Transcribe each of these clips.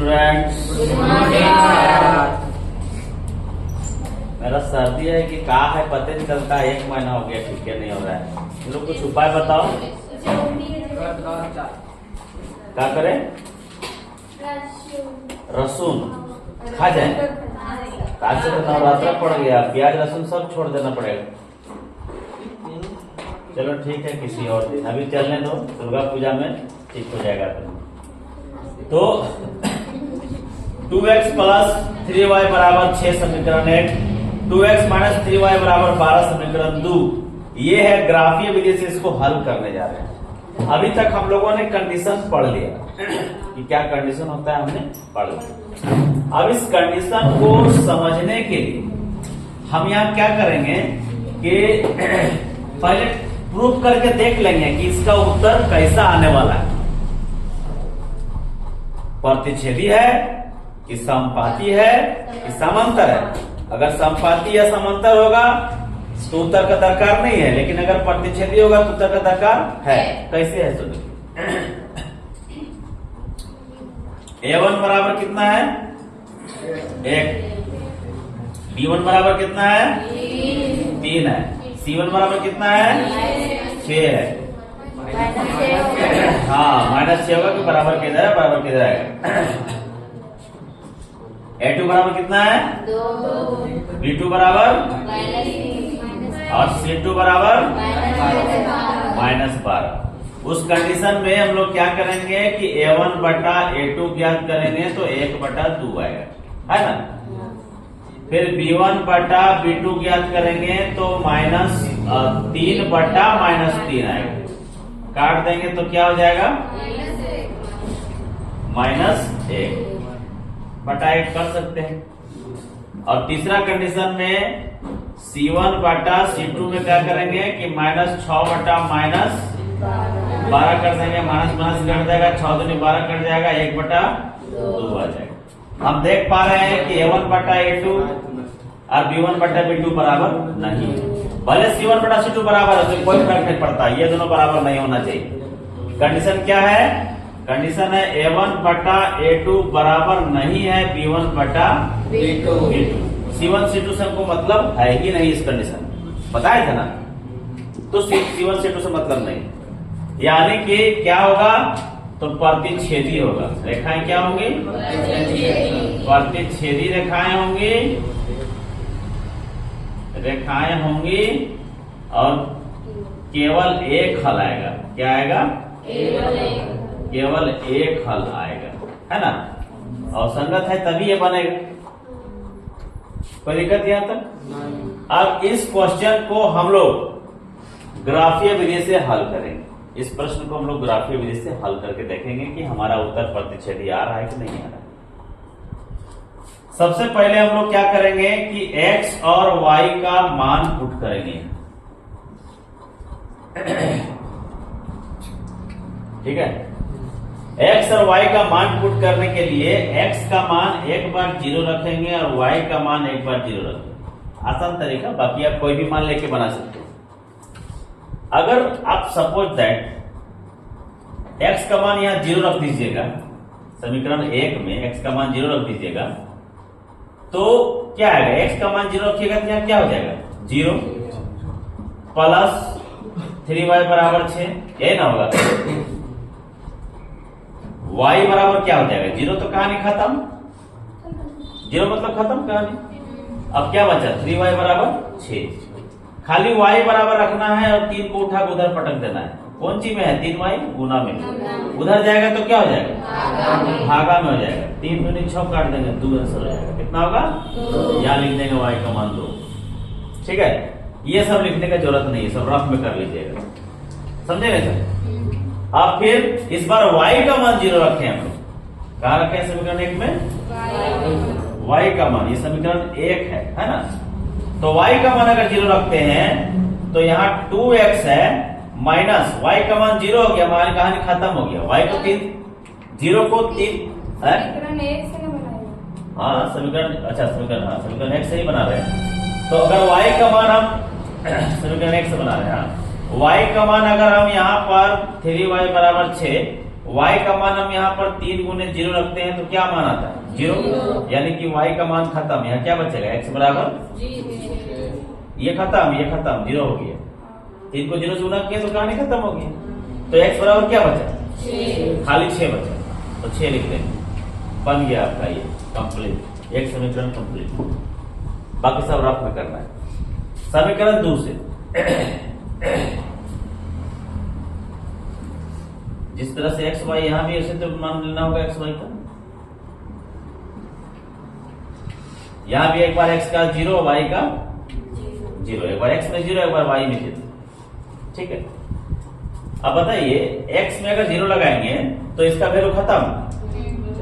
Students, मेरा सर्दी है कि कहा है पता नहीं चलता, 1 महीना हो गया, ठीक है नहीं हो रहा है। तुम लोग कुछ उपाय बताओ, क्या करें? लहसुन खा जाए। आज से तो नवरात्र पड़ गया, प्याज लहसुन सब छोड़ देना पड़ेगा। चलो ठीक है, किसी और दिन, अभी चलने दो, दुर्गा पूजा में ठीक हो जाएगा। तो 2x प्लस 3y बराबर 6 समीकरण 1, 2x माइनस 3y बराबर 12 समीकरण 2। ये है ग्राफीय विधि से इसको हल करने जा रहे हैं। अभी तक हम लोगों ने कंडीशन पढ़ लिया कि क्या कंडीशन होता है, हमने पढ़ लिया। अब इस कंडीशन को समझने के लिए हम यहाँ क्या करेंगे कि पहले प्रूफ करके देख लेंगे कि इसका उत्तर कैसा आने वाला है। प्रतिच्छेदी है कि समपाती है कि समांतर है। अगर समपाती या समांतर होगा तो उत्तर का दरकार नहीं है, लेकिन अगर प्रतिच्छेदी होगा तो उत्तर का दरकार है। कैसे है सुनिए। A1 बराबर कितना है? 1। B1 बराबर कितना है? 3 है। C1 बराबर कितना है? 6 है। हाँ, -6 होगा कि बराबर किधर है? बराबर किधर है? A2 बराबर कितना है? 2। B2 बराबर और C2 बराबर -12। उस कंडीशन में हम लोग क्या करेंगे कि A1 बटा A2 ज्ञात करेंगे तो 1/2 आएगा, है ना। फिर B1 बटा B2 ज्ञात करेंगे तो -3 बटा -3 आएगा। काट देंगे तो क्या हो जाएगा? -1 बटा 1 कर सकते हैं। और तीसरा कंडीशन में C1 बटा C2 में क्या करेंगे कि -6 बटा -12 कर देंगे। माइनस माइनस कट जाएगा, 6 दूनी 12 कट जाएगा, 1/2 आ जाएगा। हम देख पा रहे हैं कि A1 बटा A2 और B1 बटा B2 बराबर नहीं। भले C1 बटा C2 बराबर है तो कोई फर्क नहीं पड़ता, ये दोनों बराबर नहीं होना चाहिए। कंडीशन क्या है? कंडीशन है A1 बटा A2 बराबर नहीं है B1 बटा B2। C1 C2 से हमको मतलब है ही नहीं, इस कंडीशन बताया था ना, तो C1 C2 से मतलब नहीं। यानी कि क्या होगा? तो प्रतिच्छेदी होगा। रेखाएं क्या होंगी? प्रतिच्छेदी रेखाएं होंगी, रेखाएं होंगी और केवल एक हल आएगा। क्या आएगा? केवल एक हल आएगा, है ना। और संगत है तभी ये बनेगा। कोई दिक्कत यहाँ तक? अब इस क्वेश्चन को हम लोग ग्राफीय विधि से हल करेंगे। इस प्रश्न को हम लोग ग्राफीय विधि से हल करके देखेंगे कि हमारा उत्तर प्रतिच्छेदी आ रहा है कि नहीं आ रहा है। सबसे पहले हम लोग क्या करेंगे कि x और y का मान पुट करेंगे। ठीक है, x और y का मान पुट करने के लिए x का मान एक बार 0 रखेंगे और y का मान एक बार 0 रखेंगे। आसान तरीका, बाकी आप कोई भी मान लेके बना सकते हैं। अगर आप सपोज दैट x का मान यहां 0 रख दीजिएगा, समीकरण 1 में x का मान 0 रख दीजिएगा, तो क्या आएगा? x का मान 0 रखिएगा तो यहाँ क्या हो जाएगा? 0 प्लस 3y बराबर 6, यही ना होगा। y बराबर क्या हो जाएगा? 0 तो कहानी खत्म, 0 मतलब खत्म कहानी। अब क्या बचा? 3y बराबर 6। खाली y बराबर रखना है और 3 को उठा के उधर पटक देना है। कौन सी में है? 3y गुना में। उधर जाएगा तो क्या हो जाएगा? भागा में हो जाएगा। 3 दूनी 6 काट देंगे, 2 आंसर हो जाएगा। कितना होगा? यहाँ लिख देंगे y का मान 2। ठीक है, ये सब लिखने का जरूरत नहीं है, सब रफ में कर लीजिएगा। समझे ना सर? अब फिर इस बार y का मान 0 रखे हम लोग। कहा रखे हैं समीकरण 1 में? y का मान, ये समीकरण 1 है ना। तो y का मान अगर 0 रखते हैं तो यहाँ 2x है माइनस y का मान 0 हो गया, हमारी कहानी खत्म हो गया। y को 3, 0 को 3 समीकरण 1 से बनाएंगे। हाँ समीकरण, अच्छा समीकरण 1 से ही बना रहे हैं। तो अगर y का मान हम समीकरण 1 से बना रहे हैं, y का मान अगर हम यहाँ पर 3y बराबर 6, y का मान हम यहाँ पर 3 गुने 0 रखते हैं तो क्या मान आता है 0, यानी कि y का मान खत्म। यहाँ क्या बचेगा x बराबर ये खत्म 0 हो गया। 3 को 0 से गुना किया तो कहानी खत्म हो गई। तो x बराबर क्या बचा, खाली 6 बचा, तो 6 लिख देंगे, बन गया आपका ये कंप्लीट, एक समीकरण कंप्लीट। बाकी सब रफ में करना है। समीकरण 2 से जिस तरह से x y यहां भी ऐसे तो मान लेना होगा x y का। यहां भी एक बार x का 0 y का 0, एक बार x में 0 एक बार y में 0, ठीक है। अब बताइए x में अगर 0 लगाएंगे तो इसका वैल्यू खत्म,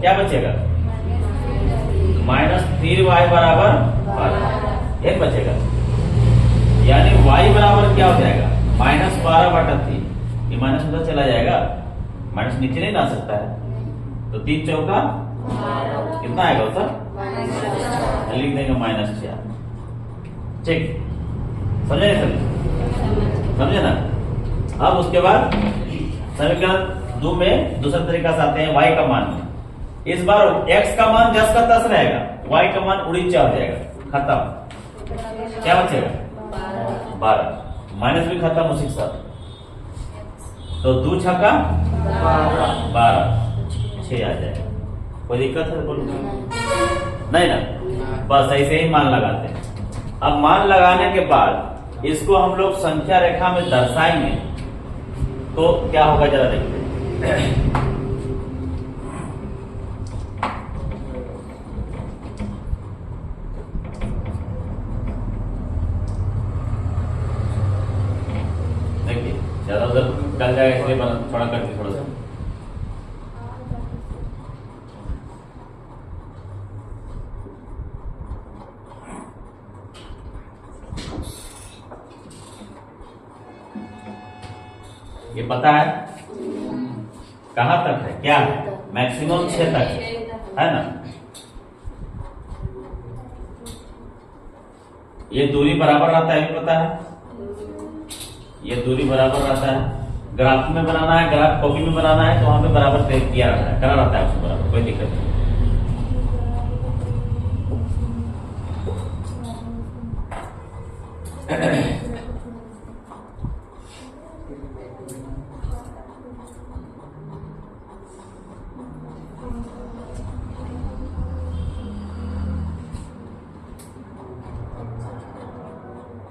क्या बचेगा -3y बराबर 12, एक बचेगा, यानी y बराबर क्या हो जाएगा -12/3। ये माइनस उधर चला जाएगा, माइनस नीचे नहीं ला सकता है, तो 3 चौका कितना आएगा उत्तर, लिख देंगे -4, ठीक। समझे ना। अब उसके बाद समीकरण 2 में दूसरा तरीका से आते हैं y का मान में। इस बार x का मान 10 का 10 रहेगा, y का मान 49 हो जाएगा, खत्म। क्या बचेगा 12, माइनस भी खत्म उसी के साथ, तो 2 छक्का 12, 6 आ जाएगा। कोई दिक्कत है बोलो, नहीं ना, बस ऐसे ही मान लगाते हैं। अब मान लगाने के बाद इसको हम लोग संख्या रेखा में दर्शाएंगे तो क्या होगा जरा देखते हैं। देखिए ज्यादा उधर चल जाएगा, इसलिए थोड़ा करके थोड़ा सा ये पता है कहां तक है, क्या है मैक्सिमम 6 तक है ना। ये दूरी बराबर रहता है, पता है ये दूरी बराबर रहता है। ग्राफ में बनाना है, ग्राफ कॉपी में बनाना है तो वहां पे बराबर किया रहता है, करा रहता है उसको बराबर, कोई दिक्कत नहीं।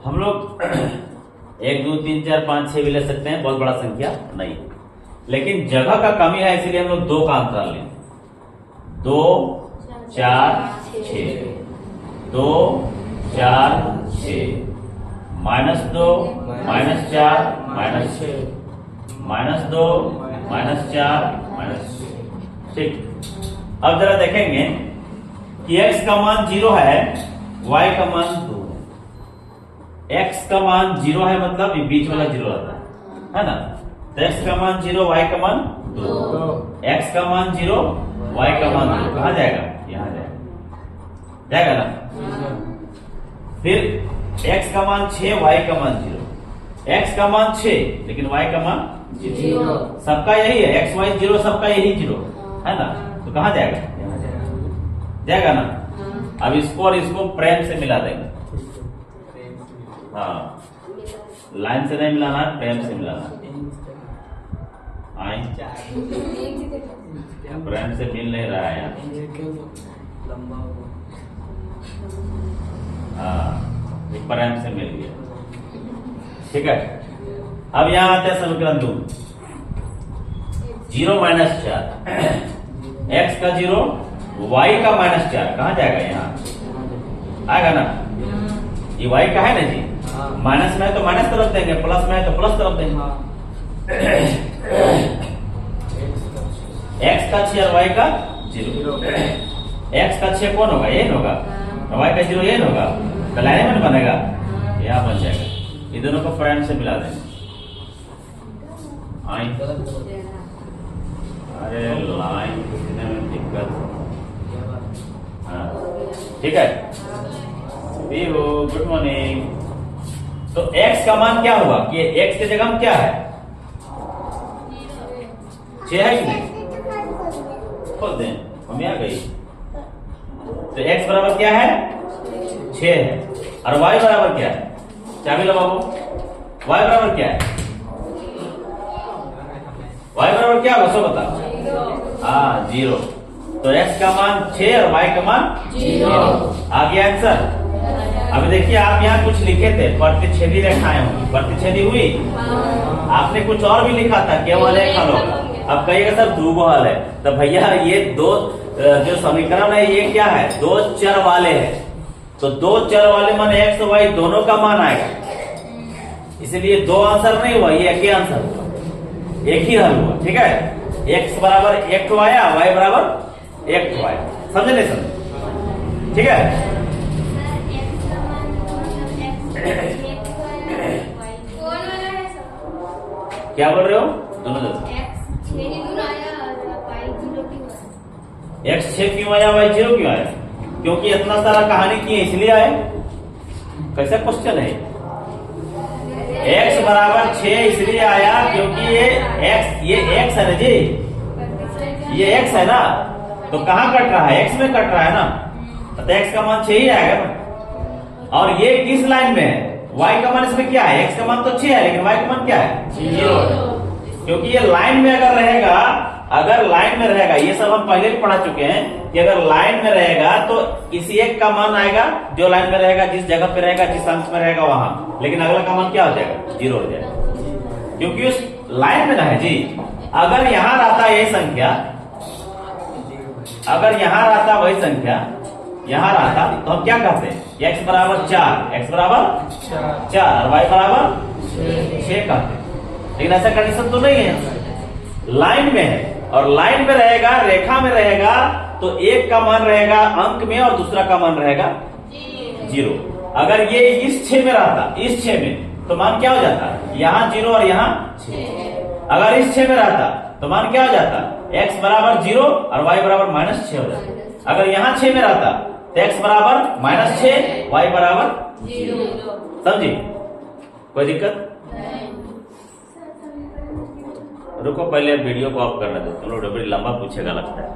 हम लोग 1 2 3 4 5 6 भी ले सकते हैं, बहुत बड़ा संख्या नहीं, लेकिन जगह का कमी है इसलिए हम लोग 2 का अंतराल लें। 2 4 6, 2 4 6, -2 -4 -6, -2 -4 -6, ठीक। अब जरा देखेंगे कि x का मान 0 है, y का मान 2 है। x का मान 0 है मतलब ये बीच वाला 0 रहता है ना, तो x का मान 0 y का मान 2, x का मान 0 y का मान 2, कहाँ जाएगा यहाँ जाएगा ना। फिर x का मान 6 y का मान 0, x का मान 6 लेकिन y का मान 0, सबका यही है, x y 0 सबका यही 0 है ना, तो कहाँ जाएगा यहाँ जाएगा ना। अब इसको और इसको प्रेम से मिला देंगे, हाँ लाइन से नहीं मिलाना है, प्रेम से मिलाना है। प्रेम से मिल नहीं रहा है यार, हाँ प्रेम से मिल गया, ठीक है। अब यहाँ आते हैं समीकरण 2, 0 -4, x का 0 y का -4 कहाँ जाएगा यहाँ आएगा ना, ये y का है ना जी, माइनस में है तो माइनस तरफ देंगे, प्लस में है तो प्लस तरफ देंगे। x का 6 और y का 0, x का 6 कौन होगा, ये होगा, y का 0 ये होगा, तो लाइन में बनेगा, यहाँ बन जाएगा। ये दोनों को प्राइम से मिला देंगे। अरे लाइन कितने में दिक्कत, हाँ ठीक है। Good morning. तो x का मान क्या होगा कि x की जगह हम क्या है 6 है कि नहीं, खोल दें, हमें आ गई। तो x बराबर क्या है 6 है, और y बराबर क्या है, चाबी लगाओ, y बराबर क्या है, y बराबर क्या होगा सो बता। हाँ 0। तो x का मान 6 और y का मान 0। आ गया आंसर। अभी देखिए आप यहाँ कुछ लिखे थे, प्रतिच्छेदी रेखाएं होंगी, प्रतिच्छेदी हुई, आपने कुछ और भी लिखा था, केवल एक हल होगा। अब कहिएगा सर दो हल है, तो भैया ये दो जो समीकरण है ये क्या है, दो चर वाले हैं, तो दो चर वाले मान x और y दोनों का मान आएगा, इसलिए दो आंसर नहीं हुआ, ये एक ही आंसर हुआ, एक ही हल हुआ। ठीक है, x बराबर 1 तो आया, y बराबर 1 तो आया, समझे नहीं समझे? ठीक है, क्या बोल रहे हो दोनों x 6 क्यों आया, y 0 क्यों आया? क्योंकि इतना सारा कहानी की है इसलिए आए। कैसा क्वेश्चन है? x बराबर 6 इसलिए आया क्योंकि ये x है ना जी, ये x है ना, तो कहाँ कट रहा है, x में कट रहा है ना, तो x का मान 6 ही आएगा ना। और ये किस लाइन में है, y का मान इसमें क्या है, x का मान तो 6 है, लेकिन y का मान क्या है 0, क्योंकि ये लाइन में अगर रहेगा, अगर लाइन में रहेगा, ये सब हम पहले भी पढ़ा चुके हैं कि अगर लाइन में रहेगा तो इसी एक का मान आएगा, जो लाइन में रहेगा, जिस जगह पे रहेगा, जिस अंश में रहेगा वहां, लेकिन अगला का मान क्या हो जाएगा 0 हो जाएगा, क्योंकि उस लाइन में ना है जी। अगर यहां रहता ये संख्या, अगर यहां रहता वही संख्या यहां रहता, तो हम क्या कहते हैं, x बराबर 4, x बराबर 4 और y बराबर 6 कहते हैं, लेकिन ऐसा कंडीशन तो नहीं है, लाइन में है, और लाइन में रहेगा, रेखा में रहेगा, तो एक का मान रहेगा अंक में और दूसरा का मान रहेगा 0। अगर ये इस 6 में रहता, इस 6 में, तो मान क्या हो जाता, यहाँ 0 और यहाँ 6। अगर इस 6 में रहता तो मान क्या हो जाता, x बराबर 0 और y बराबर -6 हो जाता। अगर यहाँ 6 में रहता तो x बराबर -6, y बराबर 0। समझी? कोई दिक्कत? रुको पहले वीडियो को ऑफ करने दो, चलो बड़ी लंबा पूछेगा लगता है।